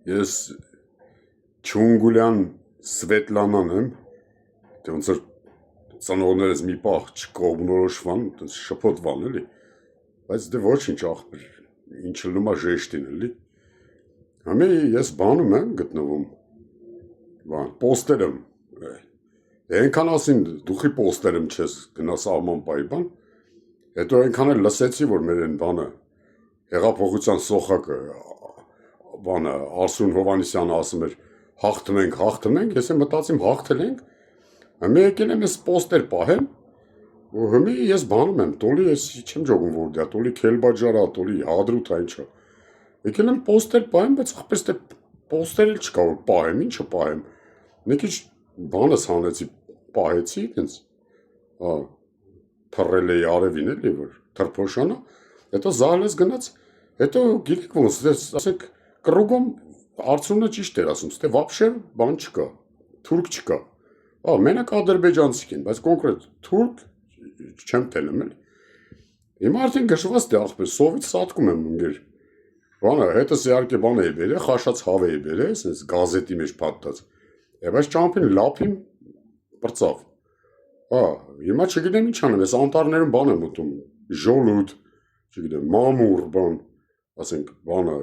Ես Չունգուլյան Սվետլանան եմ, թե ոնց որ ծնողներս մի պահ չկողմնորոշվան, շփոթվան էլի, բայց դե ոչինչ ախպեր, ինչ լնումա ժեշտին էլի։ Համի ես բանում եմ գտնվում, պոստեր եմ, ենքան ասին դուխի պոստեր եմ չես գնաս աղման պայի բան, հետո ենքան էլ լսեցի, որ մեր են բանը, հեղափոխության սոխակը, բանը, Արսուն Հովանիսյանը ասում էր, հաղթում ենք, ես եմ մտածիմ հաղթել ենք, հիմի եկել եմ ես պոստեր պահեմ, ու հիմի ես բանում եմ, տոլի ես չեմ ջոգում որ դյա, տոլի քելբաջարա, տոլի հադրութա ինչա, եկել եմ պոստեր պահեմ, բայց ախպես դե պոստեր էլ չկա որ պահեմ, ինչը պահեմ, մի քիչ բանս հանեցի, պահեցի, տենց, թռել էի արևին էլի, որ թրփոշանա, հետո զահլես գնաց, հետո գիտեք ոնց, ասենք կռուգոմ Արցունը ճիշտ էր ասում, ստե վաբշե բան չկա, թուրք չկա, մենակ ադրբեջանցիք են, բայց կոնկրետ թուրք չեմ տելում էլ, հիմա արդեն գշված դե ախպեր, սովից սատկում եմ ընգեր, բանը հետս իհարկե բան էի բերե, խաշած հավ էի բերե, սենց գազետի մեջ պատտած, բայց ճամփին լափին պրծավ, հիմա չգիտեմ ինչ անեմ, ես անտառներում բան եմ ուտում, ժոլուտ, չգիտեմ, մամուր, բան, ասենք, բանը,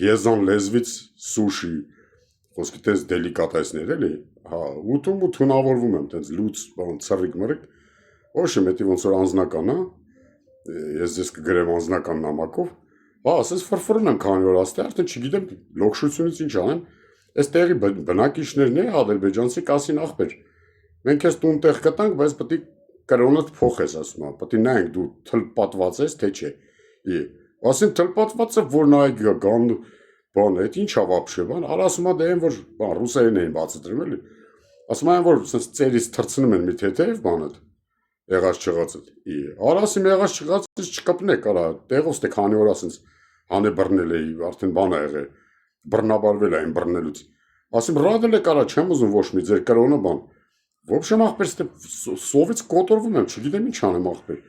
եզան լեզվից սուշի, խոսքի տես դելիկատեսներ էլի, ուտում ու թունավորվում եմ, տենց լուծ, բան, ծրիկ մրիկ, ոչմ էտի ոնց որ անձնական, ես ձեզ կգրեմ անձնական նամակով, ասես ֆրֆրում եմ քանի որ աստե, արդեն չգիտեմ լոքշությունից ինչ անեմ, այս տեղի բնակիչներն է, ադրբեջանցի կասին ախպեր, մենք ես տուն տեղ կտանք, բայց պտի կրոնըդ փոխես, ասում, պտի նայենք դու թլպատված ես, թե չէ, ասին թլպատվածը որ նայք գան, բան, էդ ինչ ավապշե, բան, ասում դե են որ, բան, ռուսերեն էին բացատրում էլի, ասում են որ սենց ծերից թրցնում են մի թեթև բանըդ, եղած չղածըդ, ասիմ եղած չղածից չկպնեք, տեղով ստե քանի օր ասենց հանե բռնել էի, արդեն բան ա եղե, բռնաբարվել այն բռնելուց, ասիմ ռադել եք արա, չեմ ուզում ոչ մի ձեր կրոնը բան, ոբշեմ ախպեր ստե սովից կոտորվում եմ, չգիտեմ ինչ անեմ ախպեր,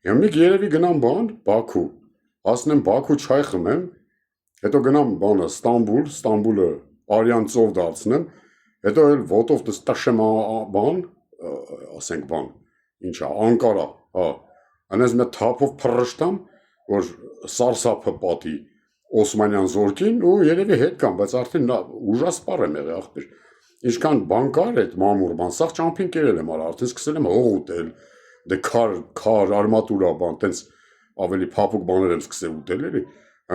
հիմնիկ երևի գնամ բան, Բաքու, ասնեմ Բաքու չայ խմեմ, հետո գնամ բանը Ստամբուլը արյան ծով դարձնեմ, հետո էլ ոտով դες տշեմ բան, ասենք բան, ինչա, Անկարա, անես մի թափով փռշտամ, որ սարսափը պատի Օսմանյան զորքին ու երևի հետ կամ, բայց արդեն ուժասպար եմ եղել ախպեր, ինչքան բան կար այդ մամուր բան, սաղ ճամփին կերել եմ արա, արդեն սկսել եմ հող ուտել, դե քար, արմատուրա բան, տենց ավելի փափուկ բաներ եմ սկսել ուտել էլի,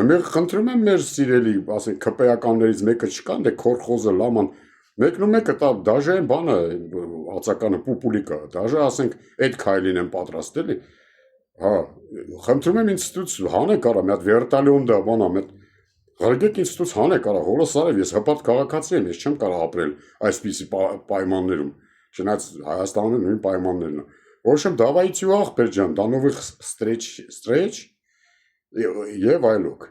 ամեղ խնդրում եմ մեր սիրելի, ասենք քպեականներից մեկը չկան, դե քորխոզը լաման, մեկն ու մեկը տա, դաժե են բանը, ածականը պուպուլիկա, դաժե ասենք այդ քայլին եմ պատրաստ էլի, խնդրում եմ ինստիտուց հանեք արա, մի հատ վերտալիոն դա բանա, մի հատ ղրգեք ինստիտուց հանեք արա, հոլս արև, ես հպատ քաղաքացի եմ, ես չեմ կարող ապրել այսպիսի պայմաններում, չնայած Հայաստանում նույն պայմաններն են, в общем, давайте ախպեր ջան, դա նովых встреч եւ այլոք